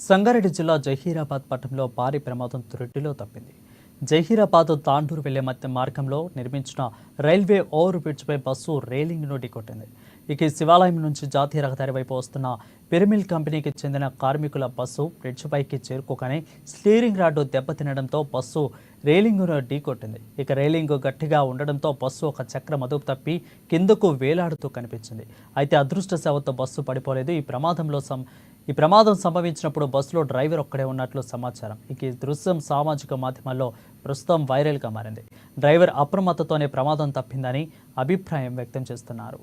సంగారెడ్డి జిల్లా జహీరాబాద్ పట్టణంలో భారీ ప్రమాదం త్రుటిలో తప్పింది. జహీరాబాద్ తాండూరు వెళ్లే మధ్య మార్గంలో నిర్మించిన రైల్వే ఓవర్ బ్రిడ్జ్పై బస్సు రైలింగ్ను ఢీకొట్టింది. ఇక ఈ శివాలయం నుంచి జాతీయ రహదారి వైపు వస్తున్న పిరమిల్ కంపెనీకి చెందిన కార్మికుల బస్సు బ్రిడ్జ్ పైకి చేరుకోగానే స్టీరింగ్ రాడ్డు దెబ్బతినడంతో బస్సు రైలింగ్ను ఢీకొట్టింది. ఇక రైలింగ్ గట్టిగా ఉండడంతో బస్సు ఒక చక్రం అదుపు తప్పి కిందకు వేలాడుతూ కనిపించింది. అయితే అదృష్టవశాత్తు బస్సు పడిపోలేదు. ఈ ప్రమాదం సంభవించినప్పుడు బస్సులో డ్రైవర్ ఒక్కడే ఉన్నట్లు సమాచారం. ఇక ఈ దృశ్యం సామాజిక మాధ్యమాల్లో ప్రస్తుతం వైరల్గా మారింది. డ్రైవర్ అప్రమత్తతోనే ప్రమాదం తప్పిందని అభిప్రాయం వ్యక్తం చేస్తున్నారు.